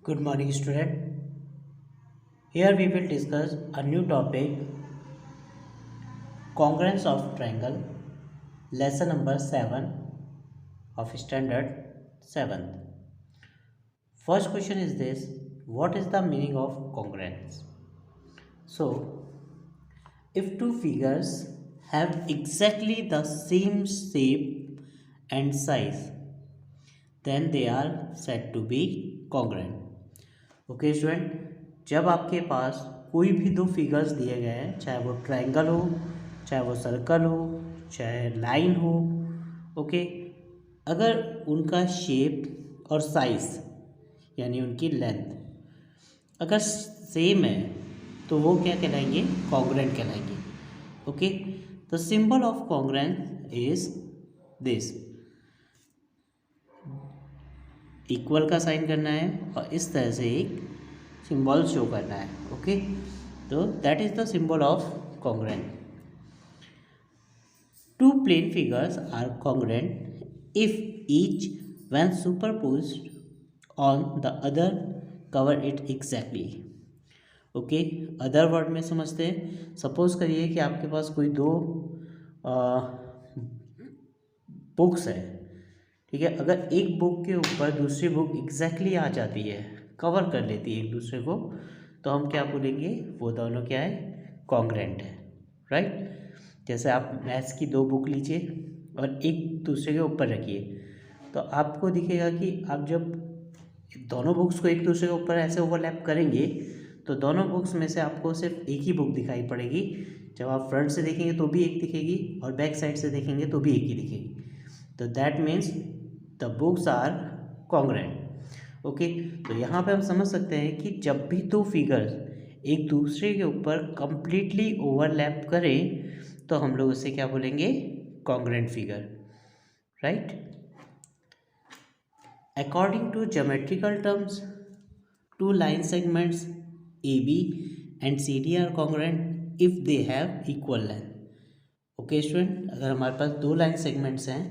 Good morning, student. Here we will discuss a new topic, congruence of triangle, lesson number 7 of standard 7th. First question is this: what is the meaning of congruence? So, if two figures have exactly the same shape and size, then they are said to be congruent. Okay student, जब आपके पास कोई भी दो figures दिए गए हैं, चाहे वो ट्रायंगल हो, चाहे वो सर्कल हो, चाहे लाइन हो, ओके, अगर उनका शेप और साइज यानी उनकी लेंथ अगर सेम है तो वो क्या कहलाएंगे? कॉन्ग्रुएंट कहलाएंगे. Okay, the symbol of congruence is this. Equal का साइन करना है और इस तरह से एक सिंबल शो करना है. ओके, तो that is the symbol of congruent. Two plane figures are congruent if each when superposed on the other cover it exactly. Okay, other word में समझते हैं. सपोज करिए कि आपके पास कोई दो बुक्स है. ठीक है, अगर एक बुक के ऊपर दूसरी बुक एग्जैक्टली आ जाती है, कवर कर लेती है एक दूसरे को, तो हम क्या बोलेंगे? वो दोनों क्या है? कॉन्ग्रुएंट है. राइट. जैसे आप मैथ्स की दो बुक लीजिए और एक दूसरे के ऊपर रखिए, तो आपको दिखेगा कि आप जब दोनों बुक्स को एक दूसरे के ऊपर ऐसे ओवरलैप करेंगे तो दोनों बुक्स में से आपको सिर्फ एक ही बुक दिखाई पड़ेगी. जब आप फ्रंट से देखेंगे तो भी एक दिखेगी और बैक साइड से देखेंगे तो भी एक ही दिखेगी. तो that means the books are congruent. Okay, तो यहाँ पे हम समझ सकते हैं कि जब भी दो फिगर्स एक दूसरे के ऊपर कंप्लीटली ओवरलैप करें तो हम लोग उसे क्या बोलेंगे? Congruent figure. Right. According to geometrical terms, two line segments AB and CD are congruent if they have equal length. Okay student, अगर हमारे पास दो लाइन सेगमेंट्स हैं,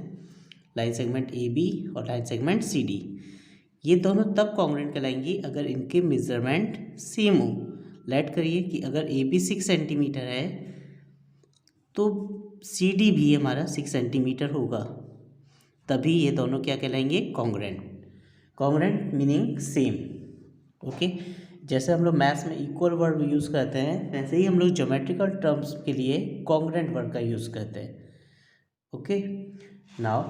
लाइन सेगमेंट AB और लाइन सेगमेंट CD, ये दोनों तब कॉन्ग्रुएंट कहलाएंगी अगर इनके मेजरमेंट सेम हो. लेट करिए कि अगर AB 6 सेंटीमीटर है तो CD भी हमारा 6 सेंटीमीटर होगा, तभी ये दोनों क्या कहलाएंगे? Congruent. Congruent meaning same. Okay, जैसे हम लोग मैथ्स में इक्वल वर्ड यूज़ करते हैं, वैसे ही हम लोग ज्योमेट्रिकल टर्म्स के लिए कॉन्ग्रुएंट वर्ड का यूज़ करते हैं. Okay, now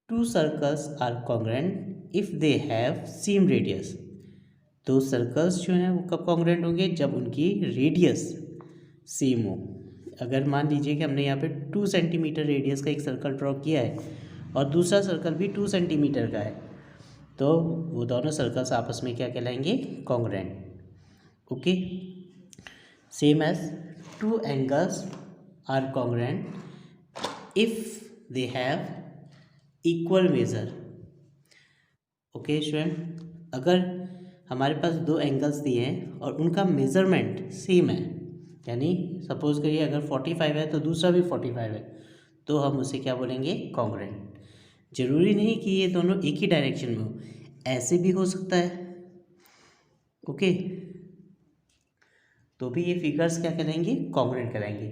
two circles are congruent if they have same radius. दो सर्कल्स जो हैं वो कब कॉन्ग्रुएंट होंगे? जब उनकी रेडियस सेम हो. अगर मान लीजिए कि हमने यहाँ पे 2 सेंटीमीटर रेडियस का एक सर्कल ड्रॉ किया है और दूसरा सर्कल भी 2 सेंटीमीटर का है, तो वो दोनों सर्कल्स आपस में क्या कहलाएंगे? Congruent. Okay, same as two angles are congruent if they have equal measure. Okay student, अगर हमारे पास दो एंगल्स दिए हैं और उनका मेजरमेंट सेम है, यानी सपोज करिए अगर 45 है तो दूसरा भी 45 है, तो हम उसे क्या बोलेंगे? कॉन्ग्रुएंट. जरूरी नहीं कि ये दोनों एक ही डायरेक्शन में हो, ऐसे भी हो सकता है. ओके, तो भी ये फिगर्स क्या कहलाएंगे? कॉन्ग्रुएंट कहलाएंगे.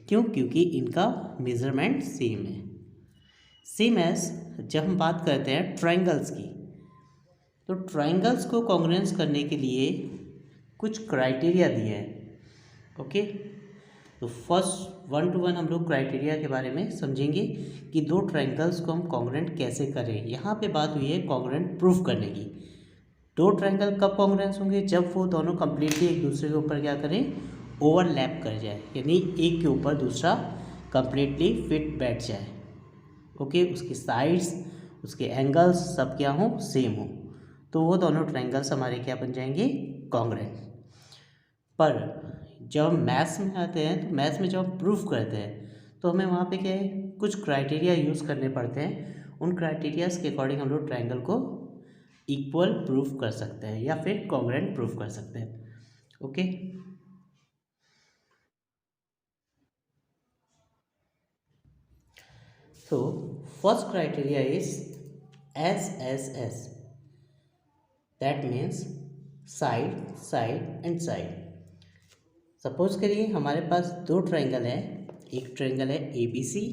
क्यों? क्योंकि इनका मेजरमेंट सेम है. सेम एज जब हम बात करते हैं ट्रायंगल्स की, तो ट्रायंगल्स को कॉन्ग्रुएंस करने के लिए कुछ क्राइटेरिया दिए हैं. ओके, तो फर्स्ट 1 to 1 हम लोग क्राइटेरिया के बारे में समझेंगे कि दो ट्रायंगल्स को हम कॉन्ग्रुएंट कैसे करें. यहाँ पे बात हुई है कॉन्ग्रुएंट प्रूफ करने की. दो ट्रायंगल कब कॉन्ग्रुएंस होंगे? जब वो दोनों कंप्लीटली एक दूसरे के ऊपर क्या करें? ओवरलैप कर जाए, यानी एक के ऊपर दूसरा कंप्लीटली फिट बैठ जाए. ओके, उसकी साइड्स, उसके एंगल्स सब क्या हों? सेम हो, तो वो दोनों ट्रायंगल्स हमारे क्या बन जाएंगे? कॉन्ग्रुएंट. पर जब हम मैथ्स में आते हैं तो मैथ्स में जब हम प्रूफ करते हैं तो हमें वहाँ पे क्या है? कुछ क्राइटेरिया यूज़ करने पड़ते हैं. उन क्राइटेरियाज के अकॉर्डिंग हम लोग ट्रायंगल को इक्वल प्रूफ कर सकते हैं या फिर कॉन्ग्रुएंट प्रूफ कर सकते हैं. Okay, so first criteria is SSS. That means side side and side. Suppose करिए हमारे पास दो ट्रायंगल है, एक ट्रायंगल है ABC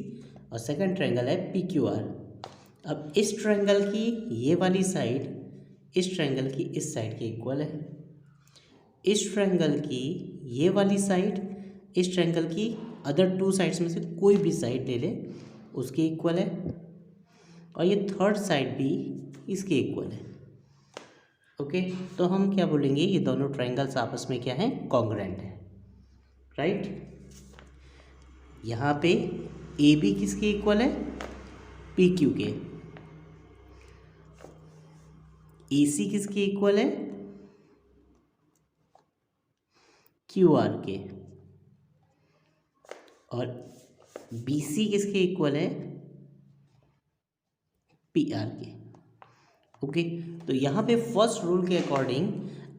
और सेकंड ट्रायंगल है PQR। अब इस ट्रायंगल की ये वाली साइड इस ट्रायंगल की इस साइड के इक्वल है, इस ट्रायंगल की ये वाली साइड इस ट्रायंगल की अदर टू साइड्स में से कोई भी साइड ले ले उसके इक्वल है, और ये थर्ड साइड भी इसके इक्वल है। ओके, तो हम क्या बोलेंगे, ये दोनों ट्रायंगल्स आपस में क्या है, कॉन्ग्रुएंट है, राइट। यहाँ पे AB किसके इक्वल है, PQ के। AC किसके इक्वल है, QR के। और BC किसके इक्वल है, PR के। ओके, तो यहाँ पे फर्स्ट रूल के अकॉर्डिंग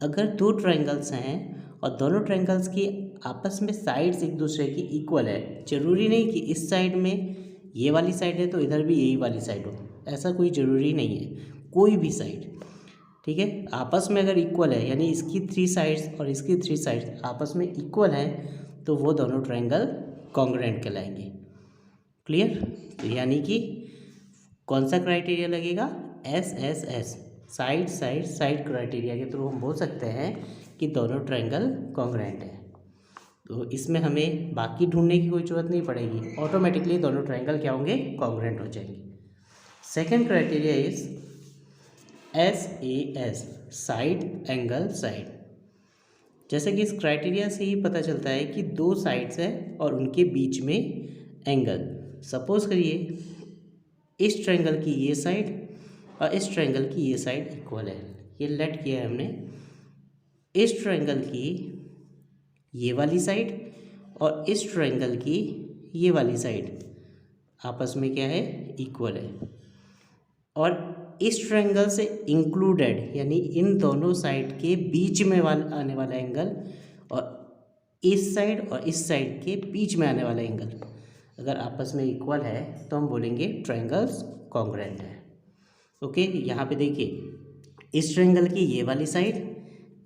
अगर दो ट्रायंगल्स हैं और दोनों ट्रायंगल्स की आपस में साइड्स एक दूसरे की इक्वल है, जरूरी नहीं कि इस साइड में ये वाली साइड है तो इधर भी यही वाली साइड हो, ऐसा कोई ज़रूरी नहीं है, कोई भी साइड, ठीक है, आपस में अगर इक्वल है यानी इसकी 3 साइड्स और इसकी 3 साइड्स आपस में इक्वल हैं तो वो दोनों ट्रायंगल कॉन्ग्रुएंट कहलाएंगे। क्लियर, तो यानी कि कौन सा क्राइटेरिया लगेगा, SSS, side side side criteria के थ्रू हम बोल सकते हैं कि दोनों ट्रायंगल कॉन्ग्रुएंट है। तो इसमें हमें बाकी ढूंढने की कोई ज़रूरत नहीं पड़ेगी, ऑटोमेटिकली दोनों ट्रायंगल क्या होंगे, कॉन्ग्रुएंट हो जाएंगे। Second criteria is SAS, side angle side. जैसे कि इस क्राइटेरिया से ही पता चलता है कि दो साइड्स है और उनके बीच में एंगल। सपोज करिए इस ट्रायंगल की ये साइड और इस ट्रायंगल की ये साइड इक्वल है, ये लेट किया है हमने। इस ट्रायंगल की ये वाली साइड और इस ट्रायंगल की ये वाली साइड आपस में क्या है, इक्वल है, और इस ट्रायंगल से इंक्लूडेड यानी इन दोनों साइड के बीच में आने वाला एंगल और इस साइड और इस साइड के बीच में आने वाला एंगल अगर आपस में इक्वल है तो हम बोलेंगे ट्रायंगल्स कॉन्ग्रुएंट है। ओके, यहाँ पे देखिए इस ट्रायंगल की ये वाली साइड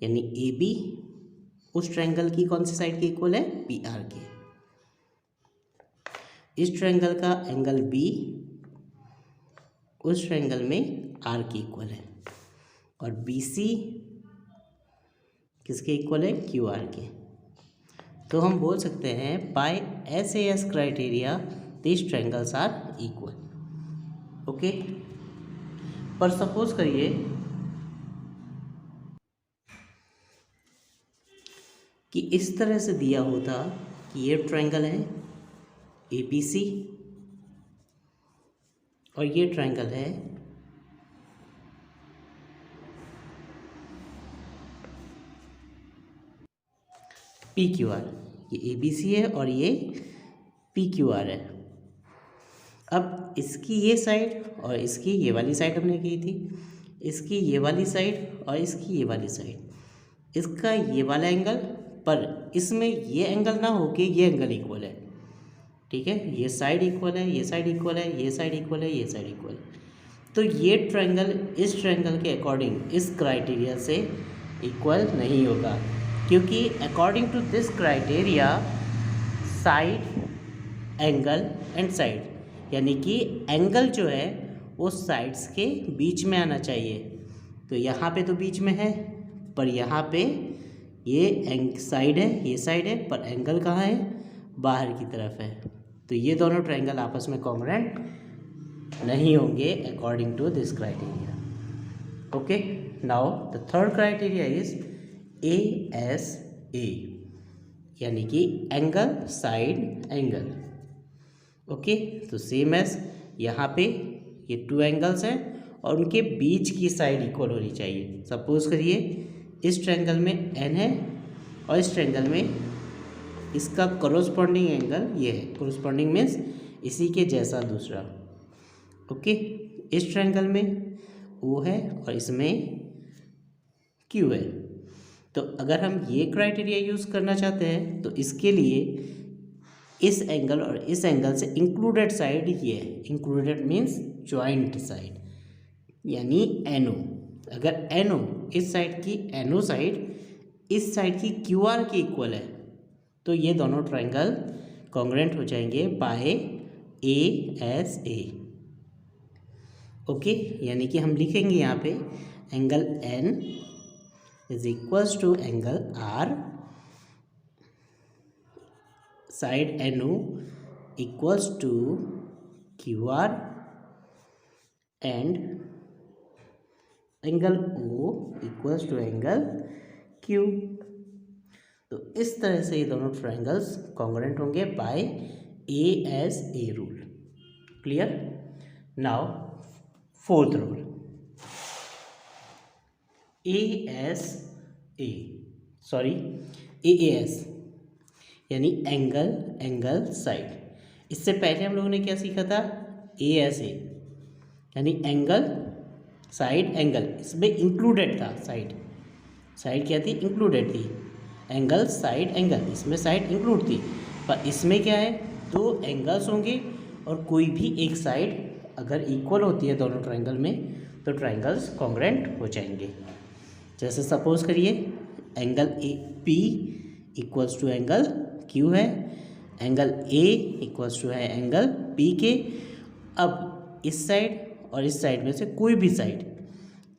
यानी AB उस ट्रायंगल की कौन सी साइड के इक्वल है, PR के। इस ट्रायंगल का एंगल B उस ट्रायंगल में R के इक्वल है, और BC किसके इक्वल है, QR के। तो हम बोल सकते हैं by SAS criteria this triangles are equal. Okay, पर सपोज करिए कि इस तरह से दिया होता कि ये ट्रायंगल है ABC और ये ट्रायंगल है PQR। ये ABC है और ये PQR है। अब इसकी ये साइड और इसकी ये वाली साइड हमने की थी, इसकी ये वाली साइड और इसकी ये वाली साइड, इसका ये वाला एंगल, पर इसमें ये एंगल ना हो के ये एंगल इक्वल है, ठीक है, ये साइड इक्वल है, ये साइड इक्वल है, ये साइड इक्वल है, ये साइड इक्वल है। तो ये ट्रायंगल इस ट्रायंगल के अकॉर्डिंग इस क्राइटेरिया से इक्वल नहीं होगा, क्योंकि according to this criteria side angle and side यानी कि एंगल जो है वो साइड्स के बीच में आना चाहिए। तो यहाँ पे तो बीच में है, पर यहाँ पे ये साइड है, ये साइड है, पर एंगल कहाँ है, बाहर की तरफ है। तो ये दोनों ट्रायंगल आपस में कॉन्ग्रुएंट नहीं होंगे according to this criteria. Okay, now the third criteria is ASA यानी कि एंगल साइड एंगल। ओके, तो सेम एज यहाँ पे ये 2 एंगल्स हैं और उनके बीच की साइड इक्वल होनी चाहिए। सपोज करिए इस ट्रायंगल में N है और इस ट्रायंगल में इसका कोरोस्पोंडिंग एंगल ये है, कोरोस्पोंडिंग मीन्स इसी के जैसा दूसरा। ओके, इस ट्रायंगल में O है और इसमें Q है। तो अगर हम ये क्राइटेरिया यूज़ करना चाहते हैं तो इसके लिए इस एंगल और इस एंगल से इंक्लूडेड साइड ये है, इंक्लूडेड मीन्स जॉइंट साइड यानी NO। अगर NO इस साइड की NO साइड इस साइड की QR के इक्वल है तो ये दोनों ट्रायंगल कॉन्ग्रुएंट हो जाएंगे बाय ASA। ओके, यानी कि हम लिखेंगे यहाँ पे angle N is equals to angle R, side NO equals to QR and angle O equals to angle Q। तो इस तरह से ये दोनों ट्रायंगल्स कॉन्ग्रुएंट होंगे by ASA rule. Clear? Now fourth rule, AAS यानी एंगल साइड। इससे पहले हम लोगों ने क्या सीखा था? ASA यानी एंगल साइड एंगल, इसमें इंक्लूडेड था साइड क्या थी? इंक्लूडेड थी। एंगल साइड एंगल, इसमें साइड इंक्लूड थी, पर इसमें क्या है? दो एंगल्स होंगे और कोई भी एक साइड अगर इक्वल होती है दोनों ट्रायंगल में तो ट्रायंगल्स कॉन्ग्रुएंट हो जाएंगे। जैसे सपोज करिए angle P equals to angle Q है, एंगल A इक्वल्स टू है एंगल P के। अब इस साइड और इस साइड में से कोई भी साइड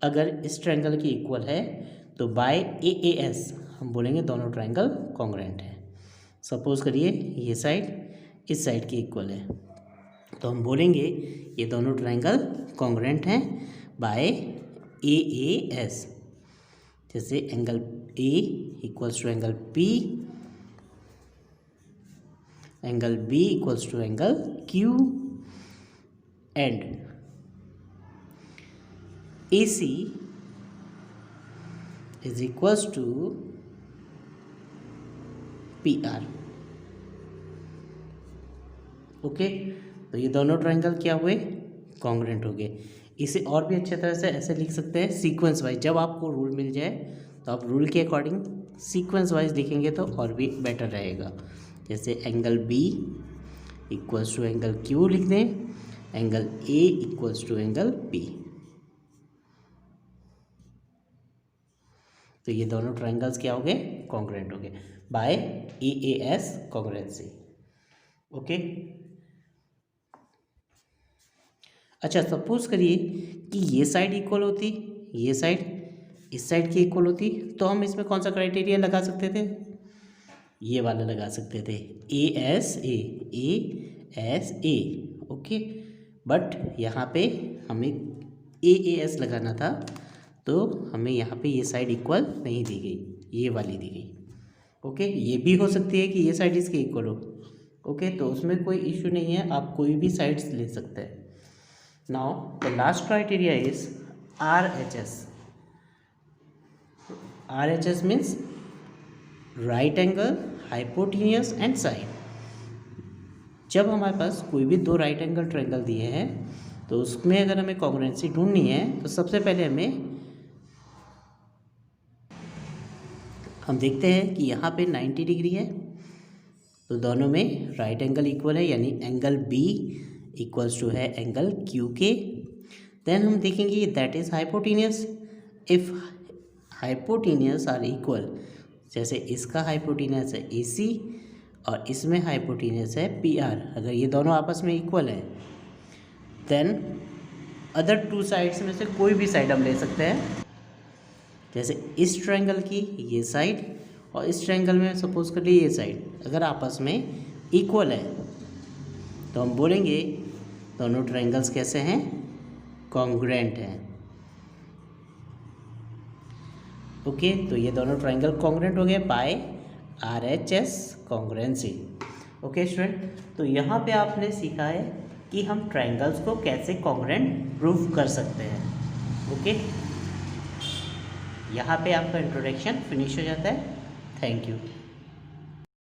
अगर इस ट्रायंगल की इक्वल है तो बाय AAS हम बोलेंगे दोनों ट्रायंगल कॉन्ग्रुएंट है। सपोज करिए ये साइड इस साइड की इक्वल है तो हम बोलेंगे ये दोनों ट्रायंगल कॉन्ग्रुएंट हैं बाय AAS। जैसे angle A equals to angle P, angle B equals to angle Q and AC is equals to PR। Okay, तो ये दोनों ट्रायंगल क्या हुए? कॉन्ग्रुएंट हो गए। इसे और भी अच्छे तरह से ऐसे लिख सकते हैं सीक्वेंस वाइज। जब आपको रूल मिल जाए तो आप रूल के अकॉर्डिंग सीक्वेंस वाइज लिखेंगे तो और भी बेटर रहेगा। जैसे angle B equals to angle Q लिख दें, angle A equals to angle P। तो ये दोनों ट्रायंगल्स क्या हो गए? कॉन्ग्रुएंट हो गए बाय AAS कॉन्ग्रुएंसी। ओके, अच्छा सपोज करिए कि ये साइड इक्वल होती, ये साइड इस साइड की इक्वल होती तो हम इसमें कौन सा क्राइटेरिया लगा सकते थे? ये वाला लगा सकते थे ASA। ओके, बट यहाँ पे हमें AAS लगाना था तो हमें यहाँ पे ये साइड इक्वल नहीं दी गई, ये वाली दी गई। ओके, ये भी हो सकती है कि ये साइड इसके इक्वल हो। ओके, तो उसमें कोई इश्यू नहीं है, आप कोई भी साइड्स ले सकते हैं। Now the last criteria is RHS. RHS means right angle, hypotenuse and side. जब हमारे पास कोई भी दो राइट एंगल ट्रायंगल दिए हैं तो उसमें अगर हमें कॉन्ग्रुएंसी ढूंढनी है तो सबसे पहले हम देखते हैं कि यहाँ पे 90 डिग्री है तो दोनों में राइट एंगल इक्वल है, यानी एंगल B इक्वल्स टू है एंगल Q के। देन हम देखेंगे that is hypotenuse. If hypotenuse are equal, जैसे इसका हाइपोटेनियस है AC और इसमें हाइपोटेनियस है PR, अगर ये दोनों आपस में इक्वल है देन अदर टू साइड्स में से कोई भी साइड हम ले सकते हैं। जैसे इस ट्रायंगल की ये साइड और इस ट्रायंगल में सपोज कर लीजिए ये साइड अगर आपस में इक्वल है तो हम बोलेंगे दोनों ट्रायंगल्स कैसे हैं? कॉन्ग्रुएंट हैं। ओके, तो ये दोनों ट्रायंगल कॉन्ग्रुएंट हो गए by RHS congruency. Okay student, तो यहाँ पे आपने सीखा है कि हम ट्रायंगल्स को कैसे कॉन्ग्रुएंट प्रूव कर सकते हैं। ओके, यहाँ पे आपका इंट्रोडक्शन फिनिश हो जाता है। Thank you.